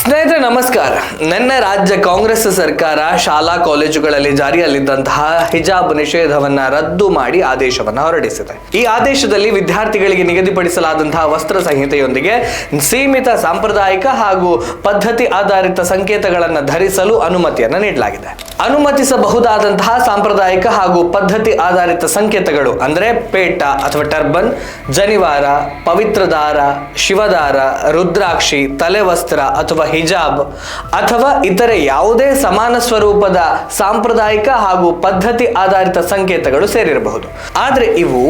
ಸ್ನೇಹಿತರೆ ನಮಸ್ಕಾರ. ನಿನ್ನೆ ರಾಜ್ಯ ಕಾಂಗ್ರೆಸ್ ಸರ್ಕಾರ ಶಾಲಾ ಕಾಲೇಜುಗಳಲ್ಲಿ ಜಾರಿಯಲ್ಲಿದ್ದಂತಹ ಹಿಜಾಬ್ ನಿಷೇಧವನ್ನ ರದ್ದು ಮಾಡಿ ಆದೇಶವನ್ನ ಹೊರಡಿಸಿದೆ. ಈ ಆದೇಶದಲ್ಲಿ ವಿದ್ಯಾರ್ಥಿಗಳಿಗೆ ನಿಗದಿಪಡಿಸಲಾದಂತಹ ವಸ್ತ್ರ ಸಂಹಿತೆಯೊಂದಿಗೆ ಸೀಮಿತ ಸಾಂಪ್ರದಾಯಿಕ ಹಾಗೂ ಪದ್ಧತಿ ಆಧಾರಿತ ಸಂಕೇತಗಳನ್ನು ಧರಿಸಲು ಅನುಮತಿಯನ್ನ ನೀಡಲಾಗಿದೆ. ಅನುಮತಿಸಬಹುದಾದಂತಹ ಸಾಂಪ್ರದಾಯಿಕ ಹಾಗೂ ಪದ್ಧತಿ ಆಧಾರಿತ ಸಂಕೇತಗಳು ಅಂದ್ರೆ ಪೇಟ ಅಥವಾ ಟರ್ಬನ್, ಜನಿವಾರ, ಪವಿತ್ರ ದಾರ, ಶಿವದಾರ, ರುದ್ರಾಕ್ಷಿ, ತಲೆವಸ್ತ್ರ ಅಥವಾ ಹಿಜಾಬ್ ಅಥವಾ ಇತರೆ ಯಾವುದೇ ಸಮಾನ ಸ್ವರೂಪದ ಸಾಂಪ್ರದಾಯಿಕ ಹಾಗೂ ಪದ್ಧತಿ ಆಧಾರಿತ ಸಂಕೇತಗಳು ಸೇರಿರಬಹುದು. ಆದರೆ ಇವು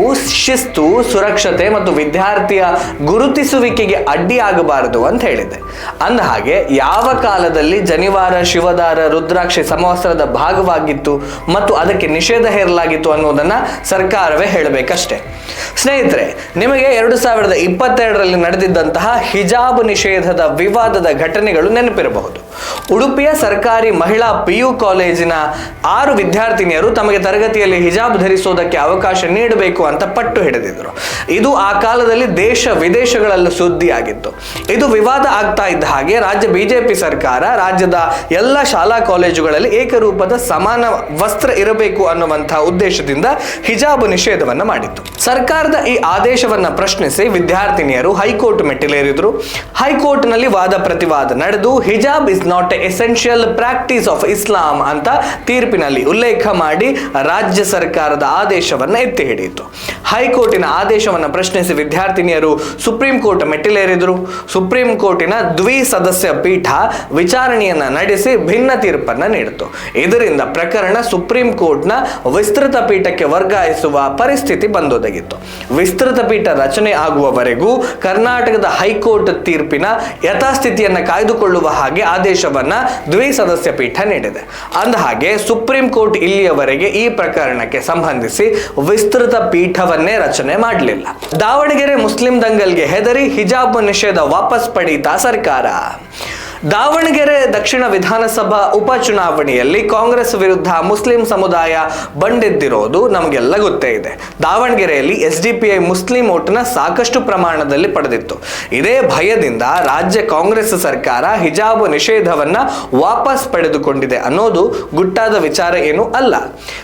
ಶಿಸ್ತು, ಸುರಕ್ಷತೆ ಮತ್ತು ವಿದ್ಯಾರ್ಥಿಯ ಗುರುತಿಸುವಿಕೆಗೆ ಅಡ್ಡಿಯಾಗಬಾರದು ಅಂತ ಹೇಳಿದೆ. ಅಂದ ಹಾಗೆ ಯಾವ ಕಾಲದಲ್ಲಿ ಜನಿವಾರ, ಶಿವದಾರ, ರುದ್ರಾಕ್ಷಿ ಸಮವಸ್ತ್ರದ ಭಾಗವಾಗಿತ್ತು ಮತ್ತು ಅದಕ್ಕೆ ನಿಷೇಧ ಹೇರಲಾಗಿತ್ತು ಅನ್ನೋದನ್ನ ಸರ್ಕಾರವೇ ಹೇಳಬೇಕಷ್ಟೇ. ಸ್ನೇಹಿತರೆ, ನಿಮಗೆ 2022ರಲ್ಲಿ ನಡೆದಿದ್ದಂತಹ ಹಿಜಾಬ್ ನಿಷೇಧದ ವಿವಾದದ ಘಟನೆಗಳು ನೆನಪಿರಬಹುದು. ಉಡುಪಿಯ ಸರ್ಕಾರಿ ಮಹಿಳಾ PU ಕಾಲೇಜಿನ 6 ವಿದ್ಯಾರ್ಥಿನಿಯರು ತಮಗೆ ತರಗತಿಯಲ್ಲಿ ಹಿಜಾಬ್ ಧರಿಸುವುದಕ್ಕೆ ಅವಕಾಶ ನೀಡಬೇಕು ಅಂತ ಪಟ್ಟು ಹಿಡಿದಿದ್ರು. ಇದು ಆ ಕಾಲದಲ್ಲಿ ದೇಶ ವಿದೇಶಗಳಲ್ಲೂ ಸುದ್ದಿಯಾಗಿತ್ತು. ಇದು ವಿವಾದ ಆಗ್ತಾ ಇದ್ದ ಹಾಗೆ ರಾಜ್ಯ ಬಿಜೆಪಿ ಸರ್ಕಾರ ರಾಜ್ಯದ ಎಲ್ಲ ಶಾಲಾ ಕಾಲೇಜುಗಳಲ್ಲಿ ಏಕರೂಪದ ಸಮಾನ ವಸ್ತ್ರ ಇರಬೇಕು ಅನ್ನುವಂತಹ ಉದ್ದೇಶದಿಂದ ಹಿಜಾಬ್ ನಿಷೇಧವನ್ನ ಮಾಡಿತ್ತು. ಸರ್ಕಾರದ ಈ ಆದೇಶವನ್ನ ಪ್ರಶ್ನಿಸಿ ವಿದ್ಯಾರ್ಥಿನಿಯರು ಹೈಕೋರ್ಟ್ ಮೆಟ್ಟಿಲೇರಿದ್ರು. ಹೈಕೋರ್ಟ್ ನಲ್ಲಿ ವಾದ ಪ್ರತಿವಾದ ನಡೆದು ಹಿಜಾಬ್ is not A essential practice of ಇಸ್ಲಾಂ ಅಂತ ತೀರ್ಪಿನಲ್ಲಿ ಉಲ್ಲೇಖ ಮಾಡಿ ರಾಜ್ಯ ಸರ್ಕಾರದ ಆದೇಶವನ್ನ ಎತ್ತಿ ಹಿಡಿಯಿತು. ಹೈಕೋರ್ಟಿನ ಆದೇಶವನ್ನು ಪ್ರಶ್ನಿಸಿ ವಿದ್ಯಾರ್ಥಿನಿಯರು ಸುಪ್ರೀಂ ಕೋರ್ಟ್ ಮೆಟ್ಟಿಲೇರಿದ್ರು. ಸುಪ್ರೀಂ ಕೋರ್ಟಿನ ದ್ವಿಸದಸ್ಯ ಪೀಠ ವಿಚಾರಣೆಯನ್ನ ನಡೆಸಿ ಭಿನ್ನ ತೀರ್ಪನ್ನ ನೀಡಿತು. ಇದರಿಂದ ಪ್ರಕರಣ ಸುಪ್ರೀಂ ಕೋರ್ಟ್ನ ವಿಸ್ತೃತ ಪೀಠಕ್ಕೆ ವರ್ಗಾಯಿಸುವ ಪರಿಸ್ಥಿತಿ ಬಂದೊದಗಿತ್ತು. ವಿಸ್ತೃತ ಪೀಠ ರಚನೆ ಆಗುವವರೆಗೂ ಕರ್ನಾಟಕದ ಹೈಕೋರ್ಟ್ ತೀರ್ಪಿನ ಯಥಾಸ್ಥಿತಿಯನ್ನ ಕಾಯ್ದುಕೊಳ್ಳುವ ಹಾಗೆ ಆದೇಶವನ್ನ ದ್ವಿಸದಸ್ಯ ಪೀಠ ನೀಡಿದೆ. ಅಂದ ಹಾಗೆ ಸುಪ್ರೀಂ ಕೋರ್ಟ್ ಇಲ್ಲಿಯವರೆಗೆ ಈ ಪ್ರಕರಣಕ್ಕೆ ಸಂಬಂಧಿಸಿ ವಿಸ್ತೃತ ಪೀಠವನ್ನೇ ರಚನೆ ಮಾಡಲಿಲ್ಲ. ದಾವಣಗೆರೆ ಮುಸ್ಲಿಂ ದಂಗಲ್ಗೆ ಹೆದರಿ ಹಿಜಾಬ್ ನಿಷೇಧ ವಾಪಸ್ ಪಡೀತಾ ಸರ್ಕಾರ. ದಾವಣಗೆರೆ ದಕ್ಷಿಣ ವಿಧಾನಸಭಾ ಉಪಚುನಾವಣೆಯಲ್ಲಿ ಕಾಂಗ್ರೆಸ್ ವಿರುದ್ಧ ಮುಸ್ಲಿಂ ಸಮುದಾಯ ಬಂಡೆದ್ದಿರೋದು ನಮಗೆಲ್ಲ ಗೊತ್ತೇ ಇದೆ. ದಾವಣಗೆರೆಯಲ್ಲಿ SDPI ಮುಸ್ಲಿಂ ಓಟ್ನ ಸಾಕಷ್ಟು ಪ್ರಮಾಣದಲ್ಲಿ ಪಡೆದಿತ್ತು. ಇದೇ ಭಯದಿಂದ ರಾಜ್ಯ ಕಾಂಗ್ರೆಸ್ ಸರ್ಕಾರ ಹಿಜಾಬ್ ನಿಷೇಧವನ್ನ ವಾಪಸ್ ಪಡೆದುಕೊಂಡಿದೆ ಅನ್ನೋದು ಗುಟ್ಟಾದ ವಿಚಾರ ಏನೂ ಅಲ್ಲ.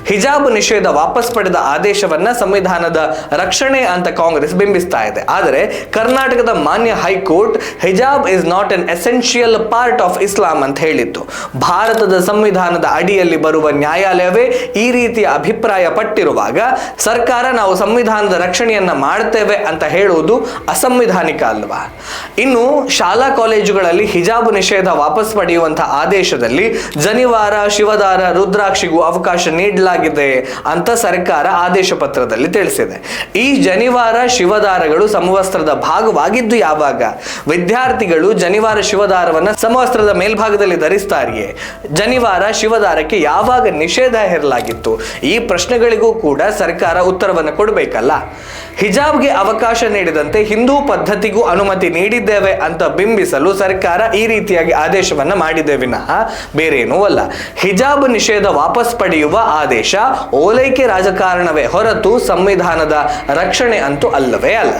ಹಿಜಾಬ್ ನಿಷೇಧ ವಾಪಸ್ ಪಡೆದ ಆದೇಶವನ್ನ ಸಂವಿಧಾನದ ರಕ್ಷಣೆ ಅಂತ ಕಾಂಗ್ರೆಸ್ ಬಿಂಬಿಸ್ತಾ ಇದೆ. ಆದರೆ ಕರ್ನಾಟಕದ ಮಾನ್ಯ ಹೈಕೋರ್ಟ್ ಹಿಜಾಬ್ is not an essential part of ಇಸ್ಲಾಂ ಅಂತ ಹೇಳಿತ್ತು. ಭಾರತದ ಸಂವಿಧಾನದ ಅಡಿಯಲ್ಲಿ ಬರುವ ನ್ಯಾಯಾಲಯವೇ ಈ ರೀತಿಯ ಅಭಿಪ್ರಾಯ ಪಟ್ಟಿರುವಾಗ ಸರ್ಕಾರ ನಾವು ಸಂವಿಧಾನದ ರಕ್ಷಣೆಯನ್ನ ಮಾಡ್ತೇವೆ ಅಂತ ಹೇಳುವುದು ಅಸಂವಿಧಾನಿಕ ಅಲ್ವಾ? ಇನ್ನು ಶಾಲಾ ಕಾಲೇಜುಗಳಲ್ಲಿ ಹಿಜಾಬ್ ನಿಷೇಧ ವಾಪಸ್ ಪಡೆಯುವಂತಹ ಆದೇಶದಲ್ಲಿ ಜನಿವಾರ, ಶಿವದಾರ, ರುದ್ರಾಕ್ಷಿಗೂ ಅವಕಾಶ ನೀಡಲಾಗಿದೆ ಅಂತ ಸರ್ಕಾರ ಆದೇಶ ಪತ್ರದಲ್ಲಿ ತಿಳಿಸಿದೆ. ಈ ಜನಿವಾರ, ಶಿವದಾರಗಳು ಸಮವಸ್ತ್ರದ ಭಾಗವಾಗಿದ್ದು ಯಾವಾಗ? ವಿದ್ಯಾರ್ಥಿಗಳು ಜನಿವಾರ, ಶಿವದಾರವನ್ನ ಸಮವಸ್ತ್ರದ ಮೇಲ್ಭಾಗದಲ್ಲಿ ಧರಿಸ್ತಾರೆಯೇ? ಜನಿವಾರ, ಶಿವದಾರಕ್ಕೆ ಯಾವಾಗ ನಿಷೇಧ ಹೇರಲಾಗಿತ್ತು? ಈ ಪ್ರಶ್ನೆಗಳಿಗೂ ಕೂಡ ಸರ್ಕಾರ ಉತ್ತರವನ್ನು ಕೊಡಬೇಕಲ್ಲ. ಹಿಜಾಬ್ಗೆ ಅವಕಾಶ ನೀಡಿದಂತೆ ಹಿಂದೂ ಪದ್ಧತಿಗೂ ಅನುಮತಿ ನೀಡಿದ್ದೇವೆ ಅಂತ ಬಿಂಬಿಸಲು ಸರ್ಕಾರ ಈ ರೀತಿಯಾಗಿ ಆದೇಶವನ್ನ ಮಾಡಿದೆ ವಿನಃ ಬೇರೇನೂ ಅಲ್ಲ. ಹಿಜಾಬ್ ನಿಷೇಧ ವಾಪಸ್ ಪಡೆಯುವ ಆದೇಶ ಓಲೈಕೆ ರಾಜಕಾರಣವೇ ಹೊರತು ಸಂವಿಧಾನದ ರಕ್ಷಣೆ ಅಂತೂ ಅಲ್ಲವೇ ಅಲ್ಲ.